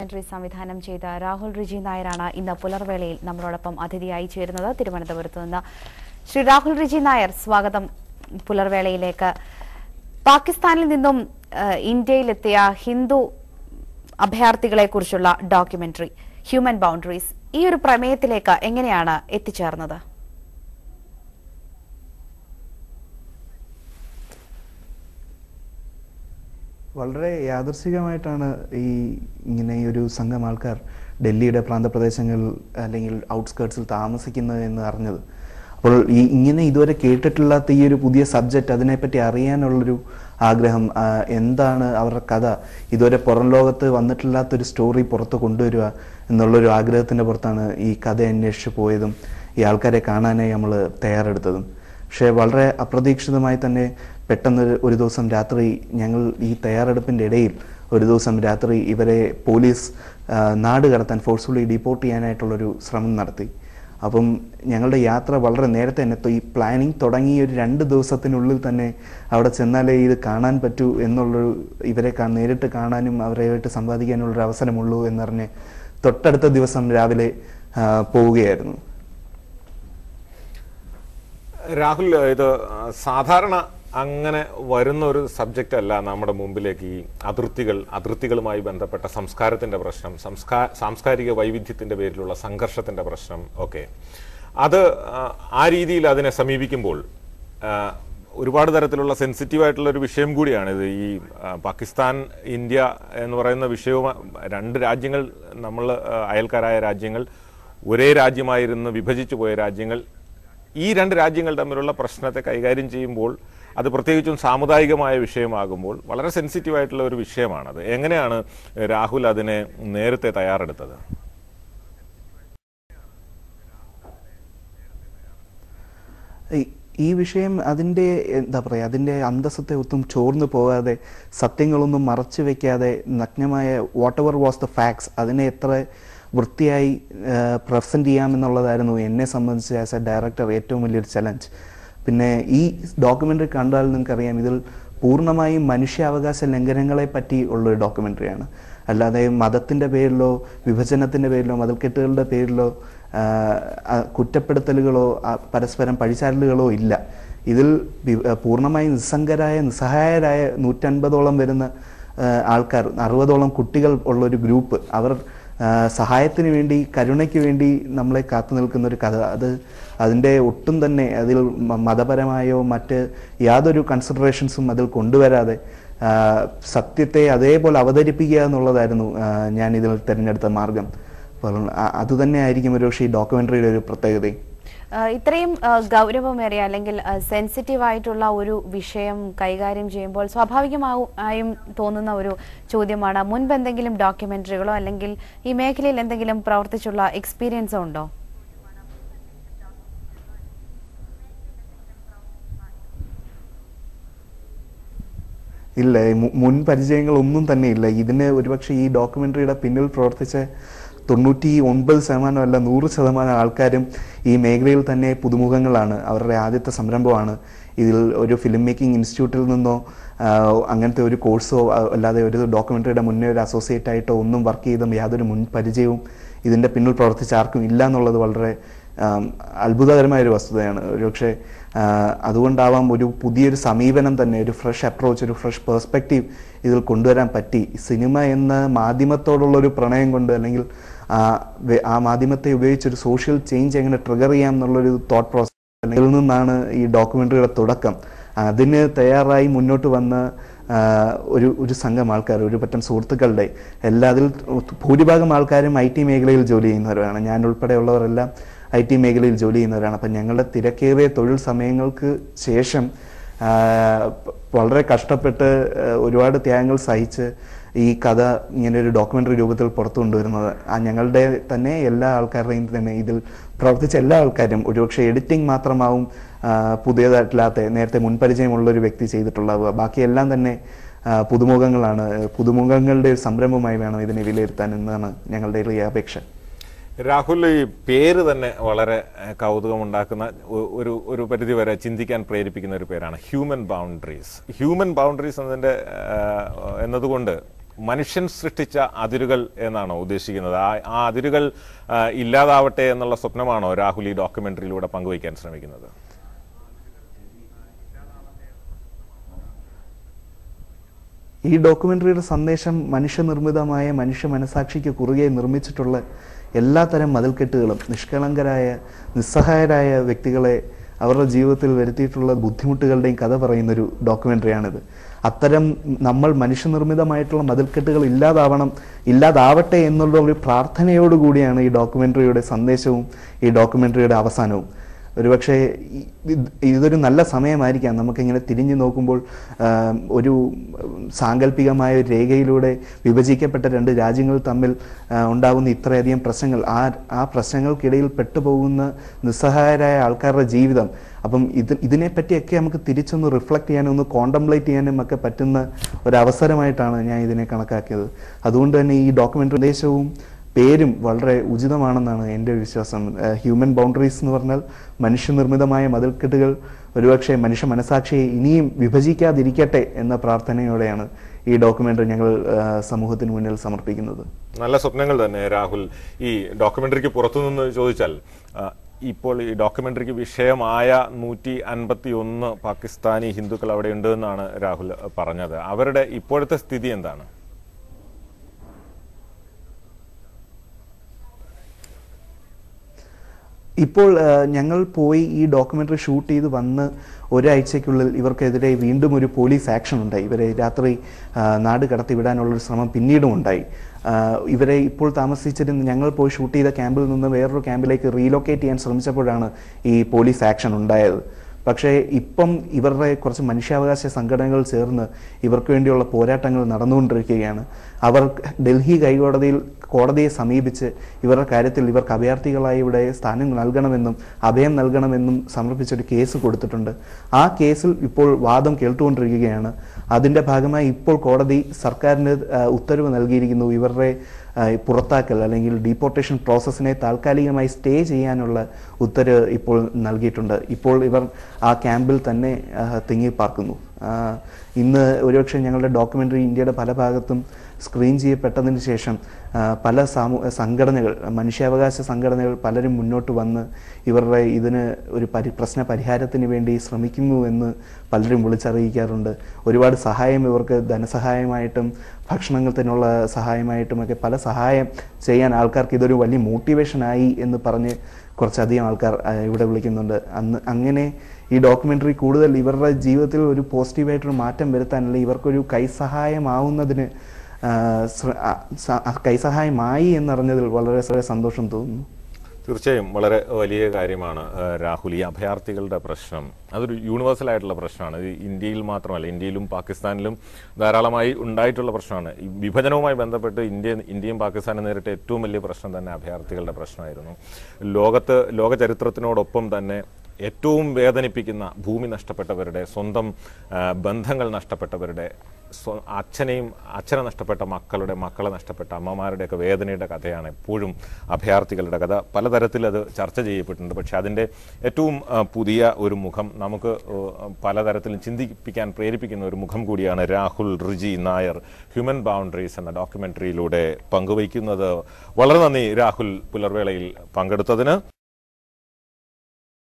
Documentary സംവിധാനം ചെയ്ത രാഹുൽ റിജി നായരാണ് ഇന്ന് പുലർവേളയിൽ നമ്മളോടൊപ്പം അതിഥിയായി ചേരുന്നത് തിരുവനന്തപുരത്ത് നിന്ന്. ശ്രീ രാഹുൽ റിജി നായർ, സ്വാഗതം പുലർവേളയിലേക്ക്. പാകിസ്ഥാനിൽ നിന്നും ഇന്ത്യയിലെത്തിയ ഹിന്ദു അഭയാർത്ഥികളെ കുറിച്ചുള്ള ഡോക്യുമെന്ററി ഹ്യൂമൻ ബൗണ്ടറീസ് ഈ ഒരു പ്രമേയത്തിലേക്ക് എങ്ങനെയാണ് എത്തിച്ചേർന്നത്? വളരെ യാദൃശ്ചികമായിട്ടാണ് ഇങ്ങനെ ഒരു സംഘം ആൾക്കാർ ഡൽഹിയുടെ പ്രാന്തപ്രദേശങ്ങളിൽ അല്ലെങ്കിൽ ഔട്ട്സ്കേർട്സിൽ താമസിക്കുന്നത് എന്ന് അറിഞ്ഞത്. അപ്പോൾ ഇങ്ങനെ ഇതുവരെ കേട്ടിട്ടില്ലാത്ത ഈ ഒരു പുതിയ സബ്ജക്റ്റ്, അതിനെപ്പറ്റി അറിയാനുള്ളൊരു ആഗ്രഹം, എന്താണ് അവരുടെ കഥ, ഇതുവരെ പുറം ലോകത്ത് വന്നിട്ടില്ലാത്തൊരു സ്റ്റോറി പുറത്ത് കൊണ്ടുവരിക എന്നുള്ളൊരു ആഗ്രഹത്തിൻ്റെ പുറത്താണ് ഈ കഥ അന്വേഷിച്ച് പോയതും ഈ ആൾക്കാരെ കാണാനായി നമ്മൾ തയ്യാറെടുത്തതും. പക്ഷേ വളരെ അപ്രതീക്ഷിതമായി തന്നെ പെട്ടെന്ന് ഒരു ദിവസം രാത്രി ഞങ്ങൾ ഈ തയ്യാറെടുപ്പിൻ്റെ ഇടയിൽ ഒരു ദിവസം രാത്രി ഇവരെ പോലീസ് നാട് കടത്താൻ ഫോഴ്സ്ഫുള്ളി ഡിപ്പോർട്ട് ചെയ്യാനായിട്ടുള്ളൊരു ശ്രമം നടത്തി. അപ്പം ഞങ്ങളുടെ യാത്ര വളരെ നേരത്തെ തന്നെ ഈ പ്ലാനിങ് തുടങ്ങി ഒരു 2 ദിവസത്തിനുള്ളിൽ തന്നെ അവിടെ ചെന്നാലേ ഇത് കാണാൻ പറ്റൂ എന്നുള്ളൊരു, ഇവരെ നേരിട്ട് കാണാനും അവരെയായിട്ട് സംവാദിക്കാനുള്ളൊരു അവസരമുള്ളൂ എന്നറിഞ്ഞ് തൊട്ടടുത്ത ദിവസം രാവിലെ പോവുകയായിരുന്നു. രാഹുൽ, ഇത് സാധാരണ അങ്ങനെ വരുന്ന ഒരു സബ്ജക്റ്റ് അല്ല നമ്മുടെ മുമ്പിലേക്ക്. ഈ അതിർത്തികളുമായി ബന്ധപ്പെട്ട സംസ്കാരത്തിൻ്റെ പ്രശ്നം, സാംസ്കാരിക വൈവിധ്യത്തിൻ്റെ പേരിലുള്ള സംഘർഷത്തിൻ്റെ പ്രശ്നം ഒക്കെ, അത് ആ രീതിയിൽ അതിനെ സമീപിക്കുമ്പോൾ ഒരുപാട് തരത്തിലുള്ള സെൻസിറ്റീവായിട്ടുള്ളൊരു വിഷയം കൂടിയാണിത്. ഈ പാകിസ്ഥാൻ ഇന്ത്യ എന്ന് പറയുന്ന വിഷയവും 2 രാജ്യങ്ങൾ, നമ്മൾ അയൽക്കാരായ രാജ്യങ്ങൾ, ഒരേ രാജ്യമായിരുന്ന് വിഭജിച്ചു പോയ രാജ്യങ്ങൾ, ഈ 2 രാജ്യങ്ങൾ തമ്മിലുള്ള പ്രശ്നത്തെ കൈകാര്യം ചെയ്യുമ്പോൾ അത് പ്രത്യേകിച്ചും സാമുദായികമായ വിഷയമാകുമ്പോൾ വളരെ സെൻസിറ്റീവായിട്ടുള്ള ഒരു വിഷയമാണത്. എങ്ങനെയാണ് രാഹുൽ അതിനെ നേരത്തെ തയ്യാറെടുത്തത്? ഈ വിഷയം അതിൻ്റെ അതിൻ്റെ അന്തസ്സത്തെ ഒത്തും ചോർന്നു പോകാതെ, സത്യങ്ങളൊന്നും മറച്ചു വയ്ക്കാതെ, നഗ്നമായ what ever was the facts, അതിനെ എത്ര വൃത്തിയായി പ്രസൻറ്റ് ചെയ്യാമെന്നുള്ളതായിരുന്നു എന്നെ സംബന്ധിച്ച് ആസ് എ ഡയറക്ടർ ഏറ്റവും വലിയൊരു ചലഞ്ച്. പിന്നെ ഈ ഡോക്യുമെൻ്ററി കണ്ടാൽ നിങ്ങൾക്കറിയാം, ഇതിൽ പൂർണ്ണമായും മനുഷ്യാവകാശ ലംഘനങ്ങളെ പറ്റി ഉള്ളൊരു ഡോക്യുമെൻ്ററിയാണ്. അല്ലാതെ മതത്തിൻ്റെ പേരിലോ വിഭജനത്തിൻ്റെ പേരിലോ മതൽക്കെട്ടുകളുടെ പേരിലോ കുറ്റപ്പെടുത്തലുകളോ പരസ്പരം പഴിചാരലുകളോ ഇല്ല. ഇതിൽ പൂർണ്ണമായും നിസ്സഹായരായ 150ഓളം വരുന്ന ആൾക്കാർ, 60ഓളം കുട്ടികൾ ഉള്ളൊരു ഗ്രൂപ്പ്, അവർ സഹായത്തിന് വേണ്ടി, കരുണയ്ക്ക് വേണ്ടി നമ്മളെ കാത്തു നിൽക്കുന്ന ഒരു കഥ. അതിൻ്റെ ഒട്ടും തന്നെ അതിൽ മതപരമായോ മറ്റ് യാതൊരു കൺസിഡറേഷൻസും അതിൽ കൊണ്ടുവരാതെ സത്യത്തെ അതേപോലെ അവതരിപ്പിക്കുക എന്നുള്ളതായിരുന്നു ഞാൻ ഇതിൽ തിരഞ്ഞെടുത്ത മാർഗം. അപ്പോൾ അതുതന്നെ ആയിരിക്കും ഒരുപക്ഷെ ഈ ഡോക്യുമെൻ്ററിയുടെ ഒരു പ്രത്യേകത. ഇത്രയും ഗൗരവമേറിയ അല്ലെങ്കിൽ സെൻസിറ്റീവ് ആയിട്ടുള്ള ഒരു വിഷയം കൈകാര്യം ചെയ്യുമ്പോൾ സ്വാഭാവികമായും തോന്നുന്ന ഒരു ചോദ്യമാണ്, മുൻപ് എന്തെങ്കിലും ഡോക്യുമെന്ററികളോ അല്ലെങ്കിൽ ഈ മേഖലയിൽ എന്തെങ്കിലും പ്രവർത്തിച്ചുള്ള എക്സ്പീരിയൻസോ ഉണ്ടോ? ഇല്ല, മുൻ പരിചയങ്ങളൊന്നും തന്നെ ഇല്ല. ഇതിന് ഒരുപക്ഷെ ഈ ഡോക്യുമെൻ്ററിയുടെ പിന്നിൽ പ്രവർത്തിച്ച 99% അല്ല 100% ആൾക്കാരും ഈ മേഖലയിൽ തന്നെ പുതുമുഖങ്ങളാണ്. അവരുടെ ആദ്യത്തെ സംരംഭമാണ്. ഇതിൽ ഒരു ഫിലിം മേക്കിംഗ് ഇൻസ്റ്റിറ്റ്യൂട്ടിൽ നിന്നോ അങ്ങനത്തെ ഒരു കോഴ്സോ അല്ലാതെ ഒരു ഡോക്യുമെൻ്ററിയുടെ മുന്നേ ഒരു അസോസിയേറ്റ് ആയിട്ടോ ഒന്നും വർക്ക് ചെയ്തും യാതൊരു മുൻ പരിചയവും ഇതിൻ്റെ പിന്നിൽ പ്രവർത്തിച്ച ആർക്കും ഇല്ല എന്നുള്ളത് വളരെ അത്ഭുതകരമായൊരു വസ്തുതയാണ്. ഒരുപക്ഷെ അതുകൊണ്ടാവാം ഒരു പുതിയൊരു സമീപനം തന്നെ, ഒരു ഫ്രഷ് അപ്രോച്ച്, ഒരു ഫ്രഷ് പെർസ്പെക്റ്റീവ് ഇതിൽ കൊണ്ടുവരാൻ പറ്റി. സിനിമ എന്ന മാധ്യമത്തോടുള്ളൊരു പ്രണയം കൊണ്ട്, അല്ലെങ്കിൽ ആ മാധ്യമത്തെ ഉപയോഗിച്ചൊരു സോഷ്യൽ ചേഞ്ച് എങ്ങനെ ട്രിഗർ ചെയ്യാം എന്നുള്ളൊരു തോട്ട് പ്രോസസ് ഇതിൽ നിന്നാണ് ഈ ഡോക്യുമെൻ്ററിയുടെ തുടക്കം. അതിന് തയ്യാറായി മുന്നോട്ട് വന്ന ഒരു സംഘം ആൾക്കാർ, ഒരു പറ്റം സുഹൃത്തുക്കളുടെ അതിൽ ഭൂരിഭാഗം ആൾക്കാരും IT മേഖലയിൽ ജോലി ചെയ്യുന്നവരാണ്. ഞാൻ ഉൾപ്പെടെയുള്ളവരെല്ലാം IT മേഖലയിൽ ജോലി ചെയ്യുന്നവരാണ്. അപ്പം ഞങ്ങളുടെ തിരക്കേറിയ തൊഴിൽ സമയങ്ങൾക്ക് ശേഷം വളരെ കഷ്ടപ്പെട്ട് ഒരുപാട് ത്യാഗങ്ങൾ സഹിച്ച് ഈ കഥ ഇങ്ങനെ ഒരു ഡോക്യുമെൻ്ററി രൂപത്തിൽ പുറത്തു കൊണ്ടുവരുന്നത് ഞങ്ങളുടെ തന്നെ എല്ലാ ആൾക്കാരുടെയും തന്നെ ഇതിൽ പ്രവർത്തിച്ച എല്ലാ ആൾക്കാരും, ഒരുപക്ഷെ എഡിറ്റിംഗ് മാത്രമാവും പുതിയതായിട്ടില്ലാത്ത, നേരത്തെ മുൻപരിചയമുള്ളൊരു വ്യക്തി ചെയ്തിട്ടുള്ളത്. ബാക്കിയെല്ലാം തന്നെ പുതുമുഖങ്ങളാണ്. പുതുമുഖങ്ങളുടെ ഒരു സംരംഭമായി വേണം ഇതിനെ വിലയിരുത്താൻ എന്നാണ് ഞങ്ങളുടെ ഈ അപേക്ഷ. രാഹുൽ, ഈ പേര് തന്നെ വളരെ കൗതുകമുണ്ടാക്കുന്ന ഒരു പരിധി വരെ ചിന്തിക്കാൻ പ്രേരിപ്പിക്കുന്ന ഒരു പേരാണ് ഹ്യൂമൻ ബൗണ്ടറീസ്. ഹ്യൂമൻ ബൗണ്ടറീസ് എന്നതുകൊണ്ട് മനുഷ്യൻ സൃഷ്ടിച്ച അതിരുകൾ എന്നാണോ ഉദ്ദേശിക്കുന്നത്? ആ അതിരുകൾ ഇല്ലാതാവട്ടെ എന്നുള്ള സ്വപ്നമാണോ രാഹുൽ ഈ ഡോക്യുമെന്ററിയിലൂടെ പങ്കുവയ്ക്കാൻ ശ്രമിക്കുന്നത്? ഈ ഡോക്യുമെന്ററിയുടെ സന്ദേശം മനുഷ്യനിർമ്മിതമായ മനുഷ്യ മനസാക്ഷിക്ക് കുറുകെ നിർമ്മിച്ചിട്ടുള്ള എല്ലാത്തരം മതിൽക്കെട്ടുകളും നിഷ്കളങ്കരായ നിസ്സഹായരായ വ്യക്തികളെ അവരുടെ ജീവിതത്തിൽ വരുത്തിയിട്ടുള്ള ബുദ്ധിമുട്ടുകളുടെയും കഥ പറയുന്നൊരു ഡോക്യുമെന്ററിയാണിത്. അത്തരം നമ്മൾ മനുഷ്യനിർമ്മിതമായിട്ടുള്ള മതിൽക്കെട്ടുകൾ ഇല്ലാതാവട്ടെ എന്നുള്ള ഒരു പ്രാർത്ഥനയോടുകൂടിയാണ് ഈ ഡോക്യുമെന്ററിയുടെ സന്ദേശവും ഈ ഡോക്യുമെന്ററിയുടെ അവസാനവും. ഒരുപക്ഷെ ഇതൊരു നല്ല സമയമായിരിക്കാം നമുക്കിങ്ങനെ തിരിഞ്ഞു നോക്കുമ്പോൾ ഒരു സാങ്കല്പികമായ ഒരു രേഖയിലൂടെ വിഭജിക്കപ്പെട്ട രണ്ട് രാജ്യങ്ങൾ തമ്മിൽ ഉണ്ടാകുന്ന ഇത്രയധികം പ്രശ്നങ്ങൾ, ആ പ്രശ്നങ്ങൾക്കിടയിൽ പെട്ടുപോകുന്ന നിസ്സഹായരായ ആൾക്കാരുടെ ജീവിതം, അപ്പം ഇതിനെപ്പറ്റിയൊക്കെ നമുക്ക് തിരിച്ചൊന്ന് റിഫ്ലക്റ്റ് ചെയ്യാനും ഒന്ന് കോണ്ടംപ്ലേറ്റ് ചെയ്യാനും ഒക്കെ പറ്റുന്ന ഒരവസരമായിട്ടാണ് ഞാൻ ഇതിനെ കണക്കാക്കിയത്. അതുകൊണ്ട് തന്നെ ഈ ഡോക്യുമെന്ററി ദേശവും പേരും വളരെ ഉചിതമാണെന്നാണ് എൻ്റെ ഒരു വിശ്വാസം. ഹ്യൂമൻ ബൗണ്ടറീസ് എന്ന് പറഞ്ഞാൽ മനുഷ്യനിർമ്മിതമായ മതിൽക്കെട്ടുകൾ ഒരുപക്ഷെ മനുഷ്യ മനസാക്ഷിയെ ഇനിയും വിഭജിക്കാതിരിക്കട്ടെ എന്ന പ്രാർത്ഥനയോടെയാണ് ഈ ഡോക്യുമെന്ററി ഞങ്ങൾ സമൂഹത്തിന് മുന്നിൽ സമർപ്പിക്കുന്നത്. നല്ല സ്വപ്നങ്ങൾ തന്നെ രാഹുൽ. ഈ ഡോക്യുമെന്ററിക്ക് പുറത്തുനിന്ന് ചോദിച്ചാൽ ഇപ്പോൾ ഈ ഡോക്യുമെന്ററിക്ക് വിഷയമായ 151 പാകിസ്ഥാനി ഹിന്ദുക്കൾ അവിടെ ഉണ്ട് എന്നാണ് രാഹുൽ പറഞ്ഞത്. അവരുടെ ഇപ്പോഴത്തെ സ്ഥിതി എന്താണ്? ഇപ്പോൾ ഞങ്ങൾ പോയി ഈ ഡോക്യുമെന്ററി ഷൂട്ട് ചെയ്ത് വന്ന് ഒരാഴ്ചയ്ക്കുള്ളിൽ ഇവർക്കെതിരെ വീണ്ടും ഒരു പോലീസ് ആക്ഷൻ ഉണ്ടായി. ഇവരെ രാത്രി നാട് കടത്തിവിടാനുള്ളൊരു ശ്രമം പിന്നീടും ഉണ്ടായി. ഇവരെ ഇപ്പോൾ താമസിച്ചിരുന്ന ഞങ്ങൾ പോയി ഷൂട്ട് ചെയ്ത ക്യാമ്പിൽ നിന്ന് വേറൊരു ക്യാമ്പിലേക്ക് റീലൊക്കേറ്റ് ചെയ്യാൻ ശ്രമിച്ചപ്പോഴാണ് ഈ പോലീസ് ആക്ഷൻ ഉണ്ടായത്. പക്ഷേ ഇപ്പം ഇവരുടെ കുറച്ച് മനുഷ്യാവകാശ സംഘടനകൾ ചേർന്ന് ഇവർക്ക് വേണ്ടിയുള്ള പോരാട്ടങ്ങൾ നടന്നുകൊണ്ടിരിക്കുകയാണ്. അവർ ഡൽഹി കോടതിയെ സമീപിച്ച് ഇവരുടെ കാര്യത്തിൽ ഇവർക്ക് അഭയാർത്ഥികളായി ഇവിടെ സ്ഥാനം നൽകണമെന്നും അഭയം നൽകണമെന്നും സമർപ്പിച്ചൊരു കേസ് കൊടുത്തിട്ടുണ്ട്. ആ കേസിൽ ഇപ്പോൾ വാദം കേട്ടുകൊണ്ടിരിക്കുകയാണ്. അതിൻ്റെ ഭാഗമായി ഇപ്പോൾ കോടതി സർക്കാരിന് ഉത്തരവ് നൽകിയിരിക്കുന്നു. ഇവരുടെ പുറത്താക്കൽ അല്ലെങ്കിൽ ഡീപ്പോർട്ടേഷൻ പ്രോസസ്സിനെ താൽക്കാലികമായി സ്റ്റേ ചെയ്യാനുള്ള ഉത്തരവ് ഇപ്പോൾ നൽകിയിട്ടുണ്ട്. ഇപ്പോൾ ഇവർ ആ ക്യാമ്പിൽ തന്നെ തിങ്ങിപ്പാർക്കുന്നു. ഇന്ന് ഒരുപക്ഷെ ഞങ്ങളുടെ ഡോക്യുമെൻ്ററി ഇന്ത്യയുടെ പല ഭാഗത്തും സ്ക്രീൻ ചെയ്യപ്പെട്ടതിന് ശേഷം പല സംഘടനകൾ, മനുഷ്യാവകാശ സംഘടനകൾ പലരും മുന്നോട്ട് വന്ന് ഇവരുടെ ഇതിന് ഒരു പ്രശ്ന പരിഹാരത്തിന് വേണ്ടി ശ്രമിക്കുന്നു എന്ന് പലരും വിളിച്ചറിയിക്കാറുണ്ട്. ഒരുപാട് സഹായം ഇവർക്ക് ധനസഹായമായിട്ടും ഭക്ഷണത്തിനുള്ള സഹായമായിട്ടുമൊക്കെ പല സഹായം ചെയ്യാൻ ആൾക്കാർക്ക് ഇതൊരു വലിയ മോട്ടിവേഷനായി എന്ന് പറഞ്ഞ് കുറച്ചധികം ആൾക്കാർ ഇവിടെ വിളിക്കുന്നുണ്ട്. അങ്ങനെ ഈ ഡോക്യുമെൻ്ററി കൂടുതൽ ഇവരുടെ ജീവിതത്തിൽ ഒരു പോസിറ്റീവായിട്ടൊരു മാറ്റം വരുത്താൻ, അല്ലെങ്കിൽ ഇവർക്കൊരു കൈസഹായമാവുന്നതിന് കൈസഹായമായി എന്നറിഞ്ഞതിൽ വളരെ സന്തോഷം തോന്നുന്നു. തീർച്ചയായും വളരെ വലിയ കാര്യമാണ് രാഹുൽ. ഈ അഭയാർത്ഥികളുടെ പ്രശ്നം അതൊരു യൂണിവേഴ്സൽ ആയിട്ടുള്ള പ്രശ്നമാണ്. ഇത് ഇന്ത്യയിൽ മാത്രമല്ല, ഇന്ത്യയിലും പാകിസ്ഥാനിലും ധാരാളമായി ഉണ്ടായിട്ടുള്ള പ്രശ്നമാണ്. ഈ വിഭജനവുമായി ബന്ധപ്പെട്ട് ഇന്ത്യയും പാകിസ്ഥാനും നേരിട്ട ഏറ്റവും വലിയ പ്രശ്നം തന്നെ അഭയാർത്ഥികളുടെ പ്രശ്നമായിരുന്നു. ലോക ചരിത്രത്തിനോടൊപ്പം തന്നെ ഏറ്റവും വേദനിപ്പിക്കുന്ന ഭൂമി നഷ്ടപ്പെട്ടവരുടെ, സ്വന്തം ബന്ധങ്ങൾ നഷ്ടപ്പെട്ടവരുടെ, അച്ഛനെ നഷ്ടപ്പെട്ട മക്കളെ നഷ്ടപ്പെട്ട അമ്മമാരുടെയൊക്കെ വേദനയുടെ കഥയാണ് എപ്പോഴും അഭയാർത്ഥികളുടെ കഥ. പലതരത്തിൽ അത് ചർച്ച ചെയ്യപ്പെട്ടിട്ടുണ്ട്. പക്ഷെ അതിൻ്റെ ഏറ്റവും പുതിയ ഒരു മുഖം, നമുക്ക് പലതരത്തിലും ചിന്തിപ്പിക്കാൻ പ്രേരിപ്പിക്കുന്ന ഒരു മുഖം കൂടിയാണ് രാഹുൽ റിജി നായർ ഹ്യൂമൻ ബൗണ്ടറീസ് എന്ന ഡോക്യുമെൻ്ററിയിലൂടെ പങ്കുവയ്ക്കുന്നത്. വളരെ നന്ദി രാഹുൽ പുലർവേളയിൽ പങ്കെടുത്തതിന്.